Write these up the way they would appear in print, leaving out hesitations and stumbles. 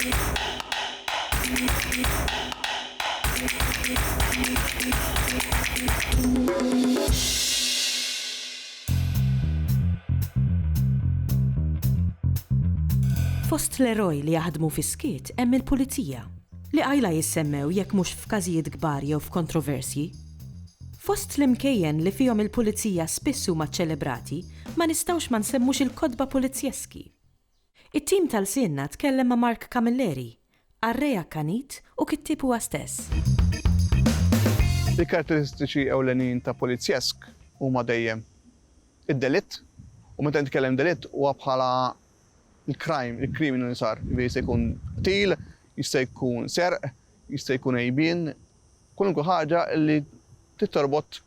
Fost l-eroj li jaħdmu fis-skiet hemm il-pulizija li għajla jissemmew jekk mhux f'każijiet kbar jew f'kontroversji. Fost l-imkejjen li fihom il-pulizija spiss huma ċċelebrati ma nistgħux ma nsemmux il-kodba pulizjeski. It-tim tal-Sienna tkellem ma' Mark Camilleri, Arreja Kanit u kittib huwa stess. Il-karatteristiċi ewlenin ta' pulizjesk huma dejjem id-delitt u meta nitkellem delitt huwa bħala il-crime, il-kriminu li sar. Jista' jkun qtil, jista' jkun serq, jista' jkun għejbien, kwalunkwe ħaġa li tittorbot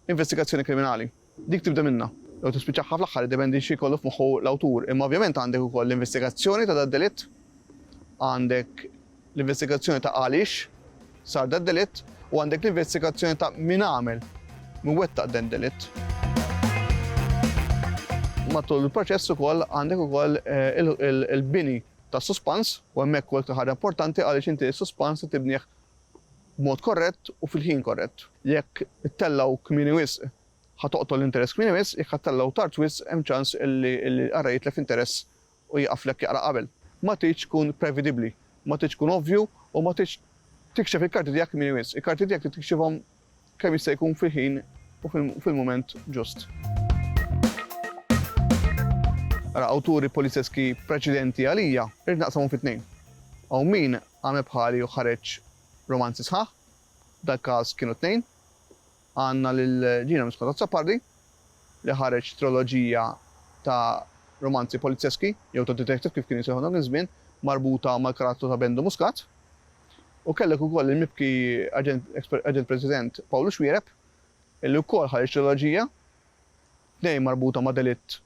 investigazzjoni kriminali. Dik tibda minna. Jew tispiċċaħħa fl-aħħar jiddependi xi jkollu f'moħħu l-awtur. Imma ovvjament għandek ukoll l-investigazzjoni ta' delitt, għandek l-investigazzjoni ta' għaliex sar delitt u għandek l-investigazzjoni ta' min għamel min wettaq delitt. Matul il-proċess ukoll għandek ukoll il-bini ta' suspans u hemmhekk ukoll ħaġa importanti għaliex inti s-suspans tibnieh b'mod korrett u fil-ħin korrett. Jekk ittellaw kmieni wisq ħatoqtol l-interess kmieni wisq, jekk ħattellaw tard wisq hemm ċans illi qarra jitlef interess u jaqaflek jaqra qabel. Ma tridx tkun prevedibbli, ma tridx tkun ovvju u ma tridx tikxef il-karti tiegħek kmieni wisq. Il-karti tiegħek tikxifhom kemm jista' jkun fil-ħin u fil-mument ġust. Awturi polizjeski preċedenti għalija irid naqsamhom fit-tnejn. Hawn min għamel bħali u ħareġ romanzi sħaħ, dal-każ kienu tnejn. Għandna lil Gina Muscat Zappardi li ħareġ triloġija ta' romanzi polizjeski jew ta' detective kif kien jisejħu dak iż-żmien marbuta mal-karattru ta' Bendu Muscat. U kellek ukoll il-mibki aġent President Pawlu Xwiereb illi wkoll ħareġ triloġija tnejn marbuta ma' delitt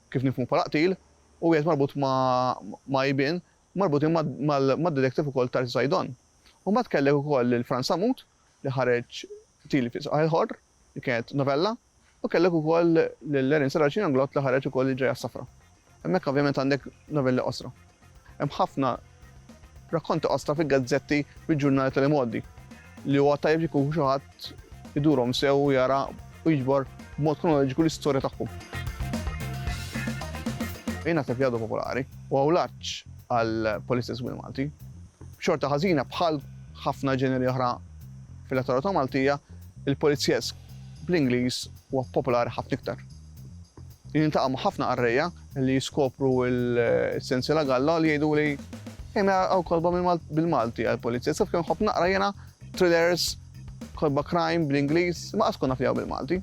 kif nifhmu bħala qtil u wieħed marbut ma' jibien marbutin mad-detective ukoll Tarsi Sajdon. U mbagħad kellek ukoll il-Franz Samut li ħareġ Tili fi Saqaj ħor li kienet novella u kellek ukoll l-Erin Saracin Anglot li ħareġ ukoll il-Ġejja Safra. Hemmhekk ovvjament għandek novelli qosra. Hemm ħafna rakkonti qosra fil-gazzetti bil-ġurnali tal-modi li huwa tajjeb jkun xi ħadd idurhom sew u jara u jiġbor b'mod kronoloġiku l-istorja tagħhom. Jiena ta' pjadu popolari u għawlaċ għal-Polizjesk bil-Malti. Xorta ħażina bħal ħafna ġeneri oħra fil-elettorat Maltija, il-Polizjesk bl-Ingliż huwa popolari ħafna iktar. Jintaqa' ma' ħafna qarrejja li jiskopru l-sensiela Galla li jgħidu li hemm hawn kolba bil-Malti għall-Polizjesk kemm ħobb naqra jiena thrillers, kolba crime bl-Ingliż, ma qas konna fjaw bil-Malti.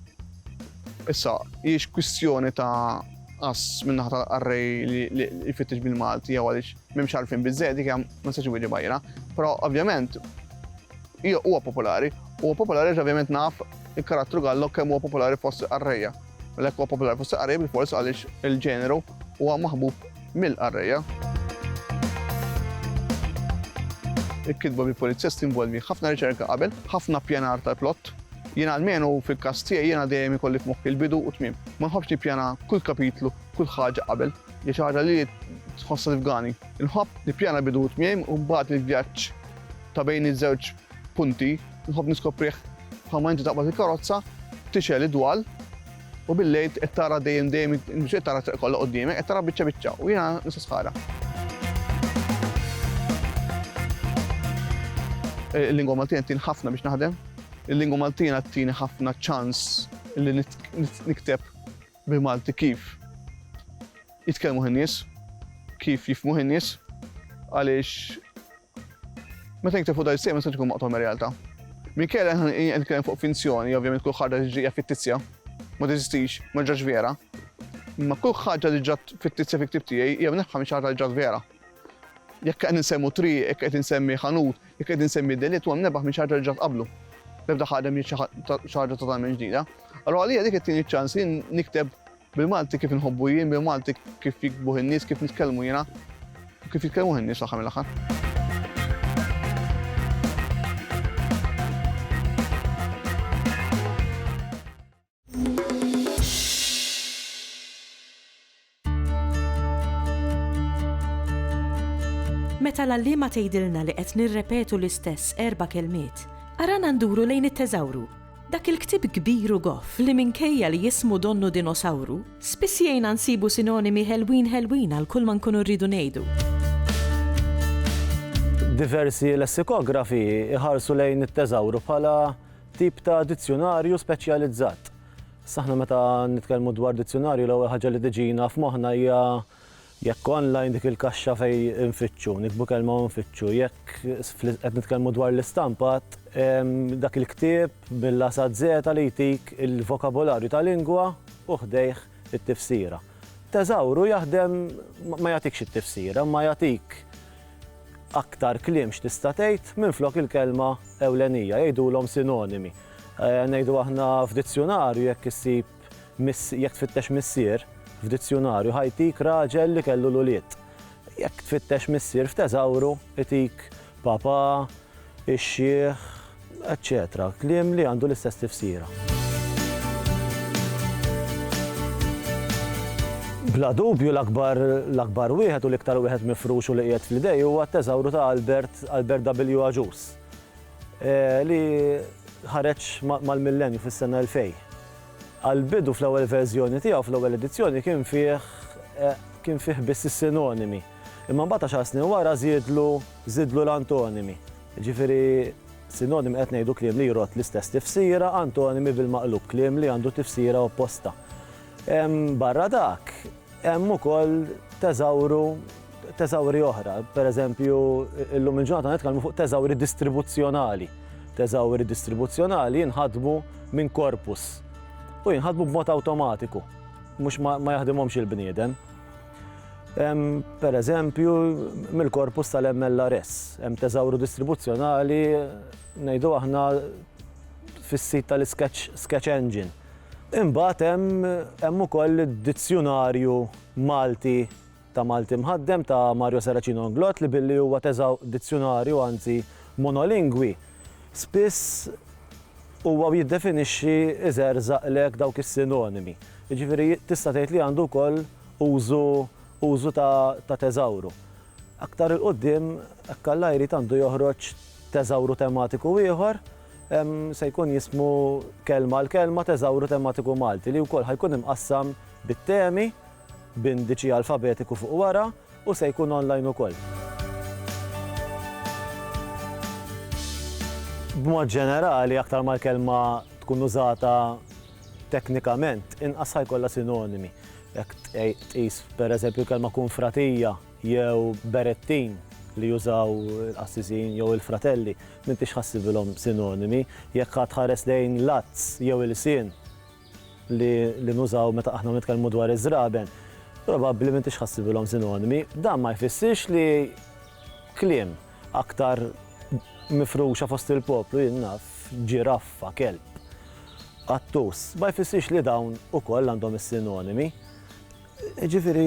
Issa, hijiex kwistjoni ta' qas minnaħa tal-qarrej li jfittex bil-Malti jew għaliex m'hemmx għarfien biżżejjed dik ma nistax iwieġeb bajra, però ovvjament huwa popolari ovvjament naf il-karattru Gallo kemm huwa popolari fost qarrejja. Għalhekk huwa popolari fost qarrejja bil-fors għaliex il-ġeneru huwa maħbub mill-qarrejja. Il-kitba bil-Polizjest tinvolvi ħafna riċerka qabel, ħafna ppjanar tal-plott. Jiena almenu fil-każ tiegħi jiena dejjem ikolli f'moħħi l-bidu u tmiem. Ma nħobbx nippjana kull kapitlu, kull ħaġa qabel, hija xi ħaġa li tħossha tifgani. Inħobb nippjana bidu u tmiem u mbagħad il-vjaġġ ta' bejn iż-żewġ punti, nħobb niskoprih bħalma inti taqbad il-karozza, tixel id-dwal u bil-lejl qed tara dejjem mhux qed tara kollha quddiemek, qed tara biċċa biċċa u jiena nista' sħara. Il-lingwa Maltina tien ħafna biex naħdem. Il-lingwa Maltina tini ħafna ċans li nikteb bil-Malti kif jitkellmu in-nies, kif jifhmu in-nies, għaliex meta nikteb fuq dal-sejm ma tkun maqtuha mir-realtà. Minkejja qed nitkellem fuq finzjoni, ovvjament kull ħaġa ġejja fittizja, ma teżistix, ma ġrax vera. Imma kull ħaġa li ġat fittizja fi ktieb tiegħi hija nifhem xi ħaġa li ġat vera. Jekk qed insemmu triq, jekk qed insemmi ħanut, jekk qed insemmi delitt huwa mnebaħ minn xi ħaġa li ġat qablu. Nibda ħadem xi ħaġa totalment ġdida. Allura għalija dik it-tieni ċans li nikteb bil-Malti kif inħobbu jien, bil-Malti kif jikbu in-nies, kif nitkellmu jiena, kif jitkellmu in-nies l-aħħar mill-aħħar. Meta l-allima tgħidilna li qed nirrepetu l-istess 4 kelmiet, arana nduru lejn it-teżawru. Dak il-ktib kbir u goff li minkejja li jismu donnu dinosawru, spiss jgħinna nsibu sinonimi ħelwin għal kull ma nkunu rridu ngħidu. Diversi lessikografi iħarsu lejn it-teżawru bħala tip ta' dizzjonarju speċjalizzat. Saħna meta nitkellmu dwar dizzjonarju l-ewwel ħaġa li tiġina f'moħħna hija jekk online dik il-kaxxa fej infittxu, nikbu kelma nfittxu, jekk qed nitkellmu dwar l-istampat, dak il-ktieb bil-lasa żeta li jtik il-vokabolarju tal-lingwa u ħdejh it-tifsira. Teżawru jaħdem ma jagħtikx it-tifsira, ma jagħtik aktar kliem x'tista' tgħid minflok il-kelma ewlenija, jgħidulhom sinonimi. Ngħidu aħna f'dizzjonarju jekk issib jekk tfittex missier f'dizzjonarju ħajtik raġel li kellu l-uliet. Jekk tfittex missier f'teżawru itik papa, ix-xieħ, eċċetera, kliem li għandu l-istess tifsira. Bla dubju l-akbar wieħed u l-iktar wieħed mifrux u li qiegħed fl-idej huwa t-teżawru ta' Albert W. Ajus li ħareġ mal-millenju fis-sena 2000. Għal-bidu fl-ewwel verżjoni tiegħu fl-ewwel edizzjoni kien fih biss is-sinonimi. Imma mbagħad għaxar snin wara żiedlu l-antonimi. Ġifieri sinonimi qed ngħidu kliem li jrott l-istess tifsira, antonimi bil-maqlub kliem li għandu tifsira opposta. Barra dak, hemm ukoll teżawri oħra. Pereżempju, illum il-ġurnata nitkellmu fuq teżawri distribuzzjonali. Teżawri distribuzzjonali jinħadmu minn korpus u jinħadmu b'mod awtomatiku, mhux ma jaħdimhomx il-bniedem. Pereżempju, mill-korpus tal-MLRS, hemm teżawru distribuzzjonali ngħidu aħna fis-sit tal-Sketch Engine. Imbagħad hemm ukoll id-dizzjonarju Malti ta' Malti mħaddem ta' Mario Saracino Nglot li billi huwa dizzjonarju anzi monolingwi. Spiss huwa jiddefinixxi iżerżaqlek dawk is-sinonimi. Jiġifieri tista' tgħid li għandu wkoll użu ta' teżawru. Aktar il-qudiem hekk Alla jrid għandu joħroġ teżawru tematiku ieħor se jkun jismu kelma l-kelma teżawru tematiku Malti li wkoll ħajkun imqassam bit-temi b'indiċi alfabetiku fuq wara u se jkun online ukoll. B'mod ġenerali, aktar ma l-kelma tkun użata teknikament, inqas ħajkollha sinonimi. Jekk tqis pereżempju kelma kunfratija jew berettin li jużaw l-qassisin jew il-fratelli, m'intix ħassibilhom sinonimi. Jekk ħares lejn lazz jew il-sien li nużaw meta aħna nitkellmu dwar iż-żraben, probabbli m'intix ħassibilhom sinonimi. Dan ma jfissirx li kliem aktar mifruxa fost il-poplu jinnaf ġiraffa, kelb, qattus, ma jfissirx li dawn ukoll għandhom is-sinonimi. Ġifieri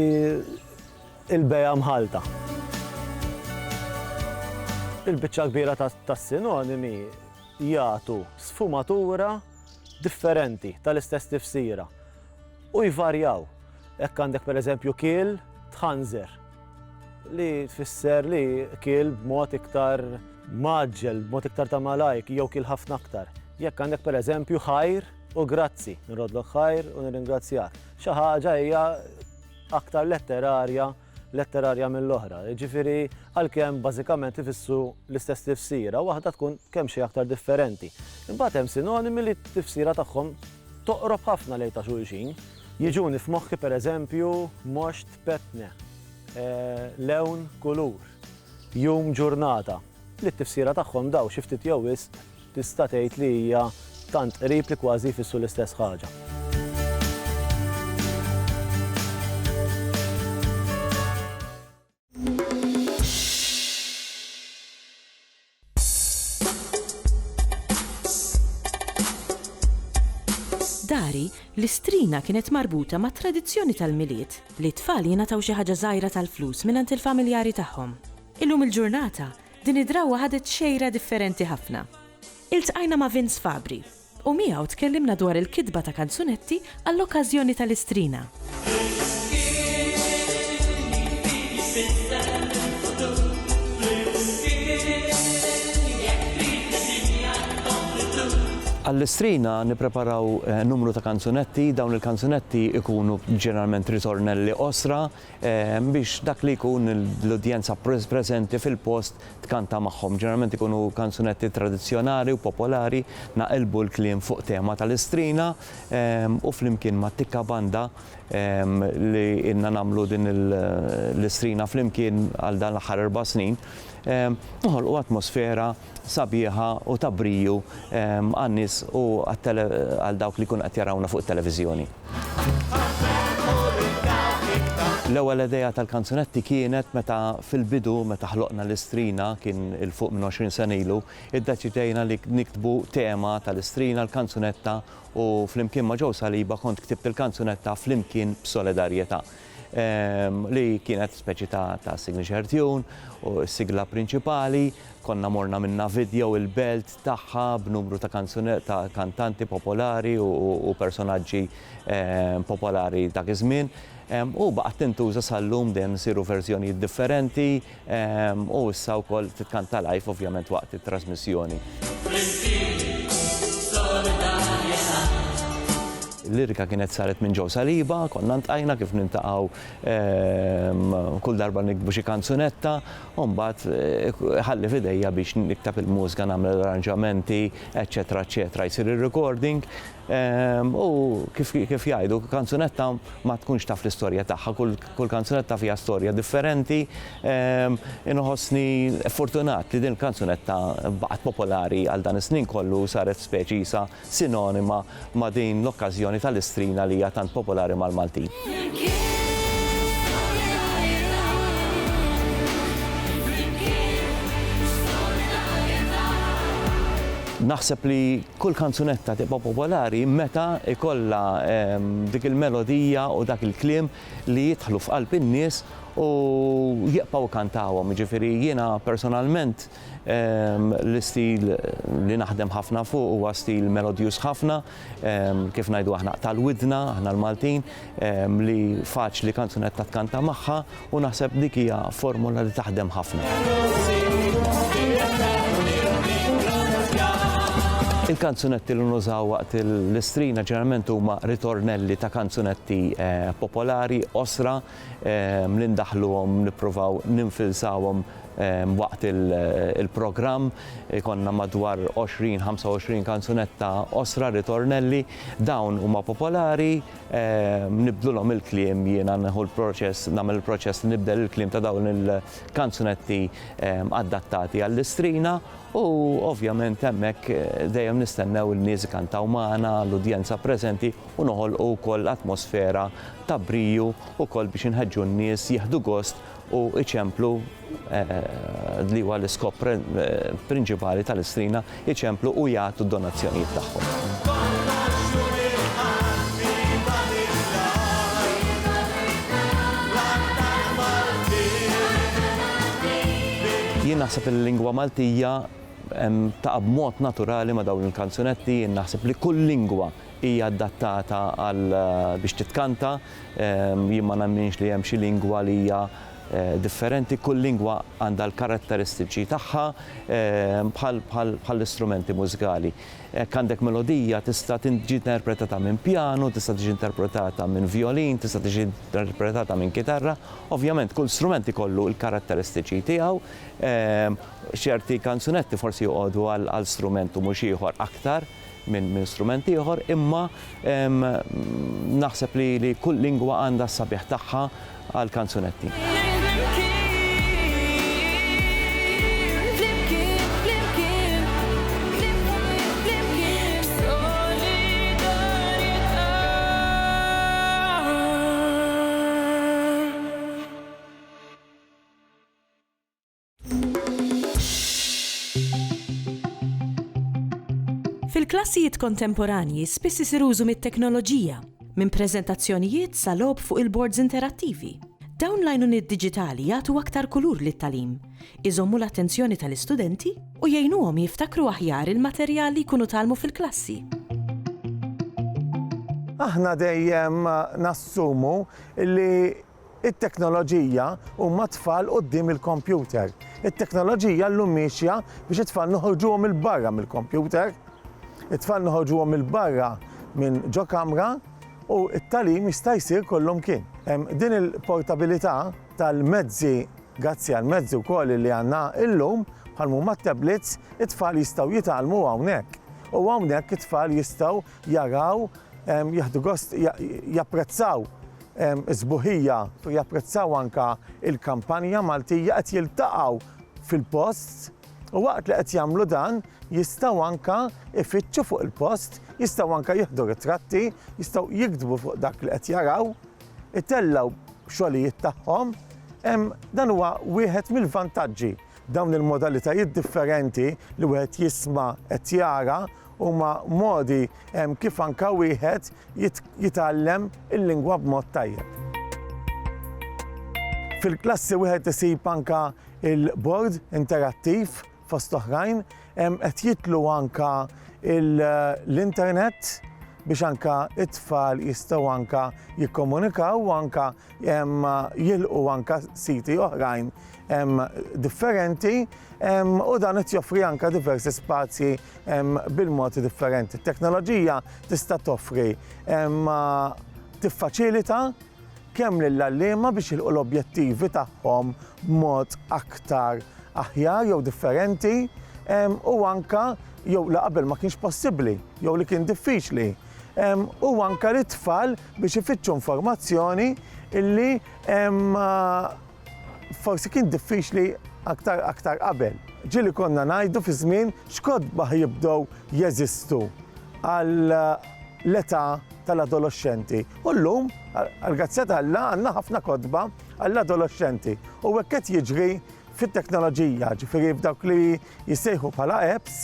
il-bejja mħalta. Il-biċċa kbira tas-sinonimi jagħtu sfumatura differenti tal-istess tifsira u jvarjaw. Hekk għandek pereżempju kiel tħanżer li tfisser li kiel b'mod iktar maġġel, b'mod iktar ta' malajk, jew kiel ħafna aktar. Jekk għandek pereżempju ħajr u grazzi, nrodlok ħajr u nirringrazzjak. Xi ħaġa hija aktar letterarja mill-oħra. Ġifieri għalkemm bażikament ifissu l-istess tifsira, waħda tkun kemm xi aktar differenti. Imbagħad hemm sinonimi li t-tifsira tagħhom toqrob ħafna lejn ta' xulxin. Jiġuni f'moħħi pereżempju moxt petne, lewn kulur, jum ġurnata. Li t-tifsira tagħhom daw xi ftit jew wisq tista' tgħid li hija tant qrib li kważi jfissu l-istess ħaġa. Dari, l-istrina kienet marbuta ma' tradizzjoni tal-miliet li t-tfal jingħataw xi ħaġa żgħira tal-flus mingħand il-familjari tagħhom. Illum il-ġurnata din id-drawwa ħadet xejra differenti ħafna. Iltqajna ma' Vince Fabri u miegħu tkellimna dwar il-kitba ta' kanzunetti għall-okkażjoni tal-istrina. Għall-istrina nippreparaw numru ta' kanzunetti, dawn il-kanzunetti ikunu ġeneralment ritornelli osra biex dak li jkun l-udjenza preżenti fil-post tkanta magħhom. Ġeneralment ikunu kanzunetti tradizzjonali u popolari naqilbu l-kliem fuq tema tal-istrina u flimkien ma' tikka banda li inna namlu din l-istrina flimkien għal dan l-aħħar 4 snin. Noħolqu atmosfera sabiħa u tabriju għan-nies u għal dawk li kun qed jarawna fuq it-televiżjoni. L-ewwel idea tal-kanzunetti kienet meta fil-bidu meta ħloqna l-istrina kien il-fuq minn 20 sena ilu, iddeċidejna li niktbu tema tal-istrina l-kanzunetta u flimkien ma' Joe Saliba kont ktibt il-kanzunetta flimkien b'solidarjetà. Li kienet speċi ta' signature tune u s-sigla prinċipali, konna morna minna video il-belt tagħha b'numru ta' kantanti popolari u personaġġi popolari dak iż-żmien. U baqgħet tintuża sal-lum dejjem isiru verżjonijiet differenti u issa wkoll titkanta live ovvjament waqt it-trasmissjoni. L-lirika kienet saret minn Joe Saliba, konna ntqajna kif nintaqgħu kull darba nikbu xi kanzunetta, u mbagħad ħalli f'idejja biex niktab il-mużika nagħmel l-arranġamenti, eċetera, eċetera, jsir ir-recording. U kif jgħidu, kanzunetta ma tkunx taf l-istorja tagħha, kull kanzunetta fiha storja differenti. Inħossni fortunat li din il-kanzunetta baqgħet popolari għal dan is-snin kollu saret speċisa sinonima ma' din l-okkażjoni tal-istrina li hija tant popolari mal-Maltin. Naħseb li kull kanzunetta tibqa' popolari meta ikollha dik il-melodija u dak il-kliem li jidħlu f'qalb in-nies u jibqgħu kantawhom. Jiġifieri jiena personalment l-istil li naħdem ħafna fuq huwa stil melodjus ħafna, kif ngħidu aħna tal-widna, aħna l-Maltin, li faċli kanzunetta tkanta magħha u naħseb dik hija formula li taħdem ħafna. Il-kanzunetti li nużaw waqt l-istrina ġeneralment huma ritornelli ta' kanzunetti popolari, osra, li ndaħluhom nippruvaw ninfilsawhom waqt il-programm. Konna madwar 20-25 kanzunetta osra ritornelli, dawn huma popolari, nibdlulhom il-kliem, jiena neħu l-proċess, nagħmel il-proċess nibdel il-kliem ta' dawn il-kanzunetti adattati għall-istrina. U ovvjament hemmhekk dejjem nistennew il-nies ikantaw magħna, l-udjenza preżenti u noħolqu wkoll atmosfera ta' briju wkoll biex inħeġġu n-nies jieħdu gost u iċemplu li huwa l-iskop prinċipali tal-istrina, iċemplu u jagħtu d-donazzjonijiet tagħhom. Jien naħseb il-lingwa Maltija ta' b'mod naturali ma' dawn il-kanzunetti, naħseb li kull lingwa hija adattata għal biex titkanta, jien ma nemminx li hemm xi lingwa li hija differenti, kull lingwa għandha l-karatteristiċi tagħha bħall-istrumenti mużikali. Għandek melodija tista' tiġi interpretata minn pjanu, tista' tiġi interpretata minn violin, tista' tiġi interpretata minn kitarra. Ovvjament kull strument ikollu l-karatteristiċi tiegħu. ċerti kanzunetti forsi joqogħdu għal strumentu mhux ieħor aktar minn strumenti ieħor, imma naħseb li kull lingwa għandha s-sabiħ tagħha għal kanzunetti. Fil-klassijiet kontemporanji spiss isir użu mit-teknoloġija, minn preżentazzjonijiet sa logħob fuq il-boards interattivi. Dawn l-għajnuniet diġitali jagħtu aktar kulur lit-tagħlim, iżommu l-attenzjoni tal-istudenti u jgħinuhom jiftakru aħjar il-materjali jkunu tagħlmu fil-klassi. Aħna dejjem nassumu li it-teknoloġija huma tfal quddiem il-kompjuter. It-teknoloġija llum mixja biex it-tfal noħorġuhom il-barra mill-kompjuter. it-tfal noħorġuhom il-barra minn ġo kamra u it-talim jista' jsir kollhom kien. Din il-portabilità tal-mezzi, grazzi għal mezzi wkoll li għandna illum bħal huma tablets, it-tfal jistgħu jitgħallmu hawnhekk. U hawnhekk it-tfal jistgħu jaraw, jaħdu gost, japprezzaw żbuħija, japprezzaw anke il-kampanja Maltija qed jiltaqgħu fil-post u waqt li qed jagħmlu dan jistgħu anke ifittxu fuq il-post, jistgħu anke jieħdu ritratti, jistgħu jiktbu fuq dak li qed jaraw, itellgħu xogħlijiet tagħhom. Dan huwa wieħed mill-vantaġġi. Dawn il-modalitajiet differenti li wieħed jisma' qed jara huma modi kif anke wieħed jitgħallem il-lingwa b'mod tajjeb. Fil-klassi wieħed isib anke il-bord interattiv fost oħrajn, qed jitlu anke l-internet biex anke it-tfal jistgħu anke jikkomunikaw u anke jilqu anke siti oħrajn differenti u dan qed joffri anke diversi spazji bil-modi differenti. It-teknoloġija tista' toffri tiffaċilita kemm lill-għalliema biex jilqu l-objettivi tagħhom b'mod aktar aħjar jew differenti u anke jew li qabel ma kienx possibbli jew li kien diffiċli. U anke l-tfal biex ifittxu informazzjoni illi forsi kien diffiċli aktar qabel. Ġieli konna ngħidu fi żmien x'kodba jibdew jeżistu għall-età tal-adolescenti. U llum għall-grazzja tal-Alla għandna ħafna kodba għall-adolescenti. U hekk qed jiġri fit-teknoloġija, ġifieri f'dawk li jissejħu bħala apps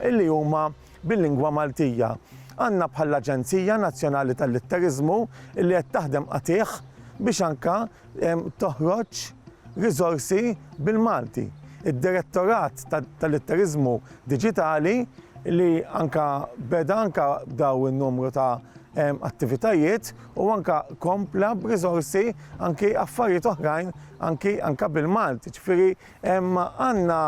illi huma bil-lingwa Maltija. Għandna bħall-Aġenzija Nazzjonali tal-Litterizmu illi qed taħdem qatih biex anke toħroġ riżorsi bil-Malti. Id-Direttorat tal-Litterizmu Diġitali li anke beda anke daw in-numru ta' attivitajiet u anke kompla b'riżorsi anke affarijiet oħrajn anke bil-Malti. Ġifieri għandna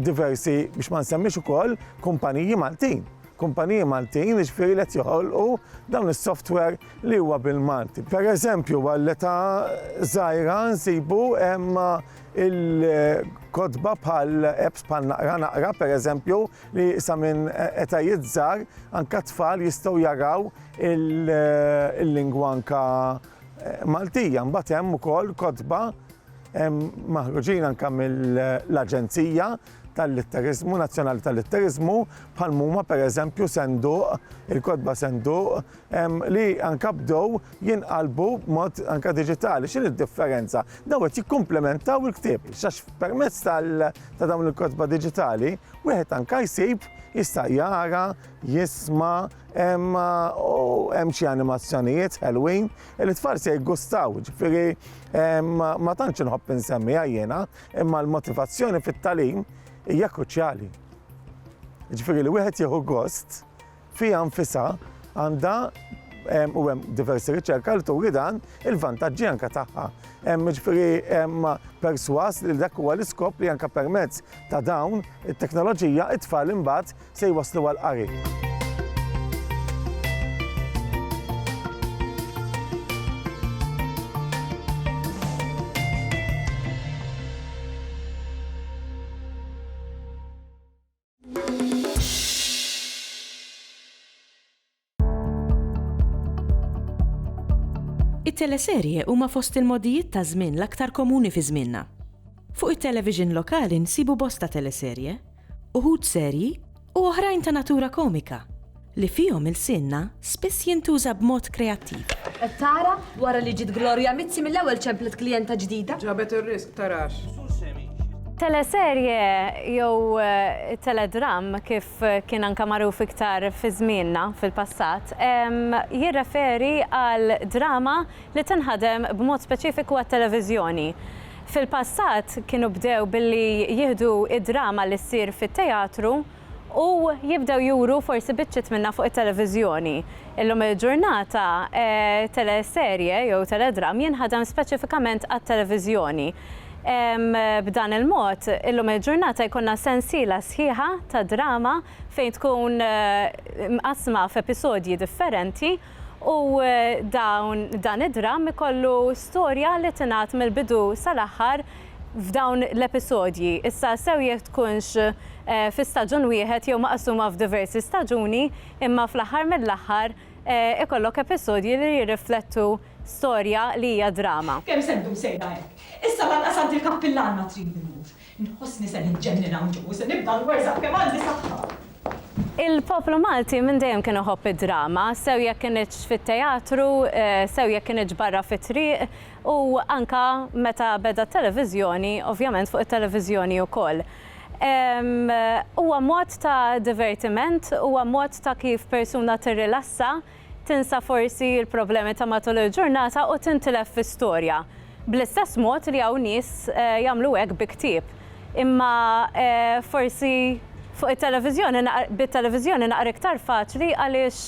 diversi biex ma nsemmix ukoll kumpaniji Maltin. Kumpaniji Maltin ġifieri li qed joħolqu dawn is-software li huwa bil-Malti. Pereżempju għall-età żgħira nsibu il-kodba bħal apps bħal naqra pereżempju li sa minn etajiet żgħar anke tfal jistgħu jaraw il-lingwa anke Maltija. Mbagħad hemm ukoll kodba maħruġin anke mill-Aġenzija tal-Litterizmu, Nazzjonali tal-Litterizmu, bħal huma pereżempju senduq, il-kodba senduq li anke bdew jinqalbu b'mod anke diġitali. X'in id-differenza? Daw qed jikkumplementaw il-ktieb. Għax permezz ta' dawn il-kodba diġitali, wieħed anke jsib jista' jara, jisma' hemm xi animazzjonijiet ħelwin li tfal se jgustaw. Ġifieri ma tantx inħobb insemmiha jiena, imma l-motivazzjoni fit-tagħlim hija kruċjali. Ġifieri li wieħed jieħu gost fiha nfisha għandha u hemm diversi riċerka li turi dan il-vantaġġi anke tagħha. Ġifieri perswas li dak huwa l-iskop li anke permezz ta' dawn it-teknoloġija it-tfal imbagħad se jwasslu għall-qari. It-teleserje huma fost il-modijiet ta' żmien l-aktar komuni fi żmienna. Fuq it-television lokali nsibu bosta teleserje, uħud serji u oħrajn ta' natura komika li fihom il-sinna spiss jintuża b'mod kreattiv. Tara wara li ġiet Gloria Mizzi mill-ewwel ċemplet klijenta ġdida? ġabet ir-risk tarax. Teleserje jew teledram kif kien anke magħruf iktar fi żmienna fil-passat, jirreferi għal drama li tinħadem b'mod speċifiku għat-televiżjoni. Fil-passat kienu bdew billi jieħdu id-drama li ssir fit-teatru u jibdew juru forsi biċċiet minnha fuq it-televiżjoni. Illum il-ġurnata teleserje jew teledram jinħadem speċifikament għat-televiżjoni. B'dan il-mod, illum il-ġurnata jkollna sensiela sħiħa ta' drama fejn tkun mqasma f'episodji differenti u dan id-dram ikollu storja li tingħat mill-bidu sal-aħħar f'dawn l-episodji. Issa sew jekk tkunx fi staġun wieħed jew maqsuma f'diversi staġuni, imma fl-aħħar mill-aħħar ikollok episodji li jirriflettu storja li hija drama. Kemm sendu sejda hekk. Issa lanqas għandi l-kappillan ma trid imur. Inħossni se niġġennina ġew se nibda nwersaq kemm għandi saħħa. Il-poplu Malti minn dejjem kienu ħobb id-drama, sew jekk kienx fit-teatru, sew jekk kienx barra fit-triq u anka meta beda t-televiżjoni, ovvjament fuq it-televiżjoni wkoll. Huwa mod ta' divertiment, huwa mod ta' kif persuna tirrilassa, tinsa forsi l-problemi ta' matul il-ġurnata u tintilef fi-storja. Bl-istess mod li hawn nies jagħmlu hekk bi ktieb. Imma forsi fuq it-televiżjoni, bit-televiżjoni naqra iktar faċli għaliex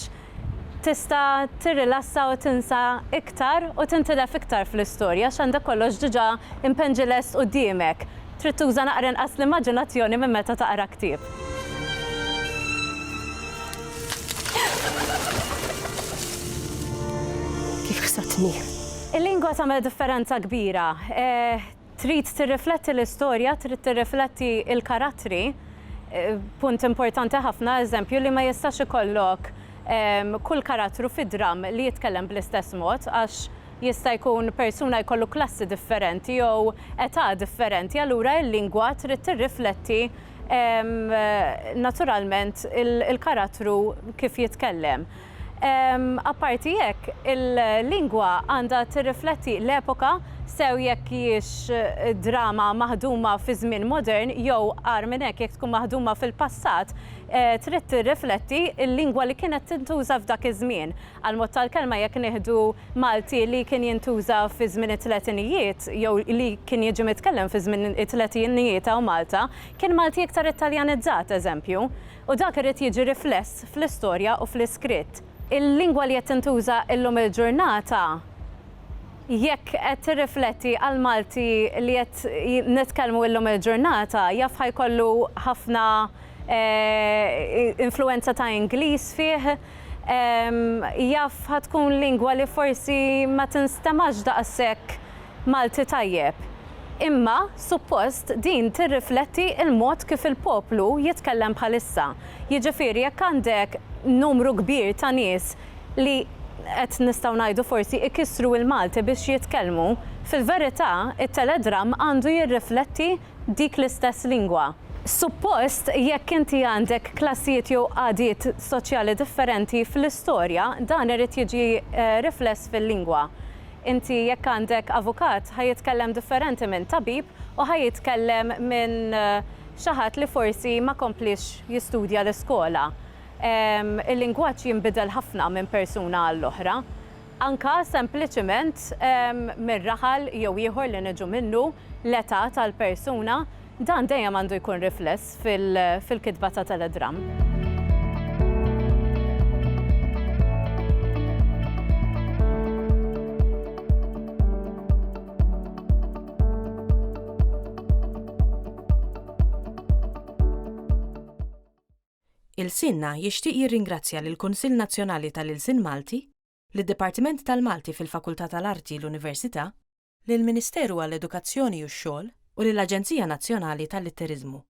tista' tirrilassa u tinsa iktar u tintilef iktar fl-istorja x'għandek kollox diġà impenġiles quddiemek. Trid tuża naqra inqas l-immaġinazzjoni minn meta taqra ktieb. Kif ħsatni? Il-lingwa tagħmel differenza kbira. Trid tirrifletti l-istorja, trid tirrifletti l-karattri. Punt importanti ħafna, eżempju, li ma jistax ikollok kull karattru fid-dram li jitkellem bl-istess mod, għax jista' jkun persuna jkollu klassi differenti jew età differenti, allura l-lingwa trid tirrifletti naturalment il-karattru kif jitkellem. Apparti hekk, il-lingwa għandha tirrifletti l-epoka sew jekk hijiex drama maħduma fi żmien modern jew qar minn hekk jekk tkun maħduma fil-passat, trid tirrifletti l-lingwa li kienet tintuża f'dak iż-żmien. Għal-mod tal-kelma jekk nieħdu Malti li kien jintuża fi żmien it-tletinijiet jew li kien jiġi mitkellem fi żmien it-tletinijiet hawn Malta, kien Malti iktar Ittaljanizzat eżempju, u dak irid jiġi rifless fl-istorja u fl-iskritt. Il-lingwa li qed tintuża llum il-ġurnata jekk qed tirrifletti għal Malti li qed nitkellmu llum il-ġurnata jaf ħajkollu ħafna influenza ta' Ingliż fih, jaf ħatkun lingwa li forsi ma tinstemax daqshekk Malti tajjeb. Imma suppost din tirrifletti il-mod kif il-poplu jitkellem bħalissa. Jiġifieri jekk għandek numru kbir ta' nies li qed nistgħu ngħidu forsi ikissru l-Malti biex jitkellmu, fil-verità it-teledram għandu jirrifletti dik l-istess lingwa. Suppost jekk inti għandek klassijiet jew għadiet soċjali differenti fl-istorja, dan irid jiġi rifless fil-lingwa. Inti jekk għandek avukat ħajitkellem differenti minn tabib u ħajitkellem minn xi ħadd li forsi ma komplix jistudja l-iskola. Il-lingwaġġ jinbidel ħafna minn persuna għall-oħra. Anka sempliċement mir-raħal jew ieħor li niġu minnu l-età tal-persuna, dan dejjem għandu jkun rifless fil-kitba ta' teledram. Il-Sinna jixtieq jirringrazzja lill-Kunsill Nazzjonali tal-Ilsien Malti, lid-Dipartiment tal-Malti fil-Fakultà tal-Arti l-Università, lill-Ministeru għall-Edukazzjoni u x-Xogħol u lill-Aġenzija Nazzjonali tal-Litteriżmu.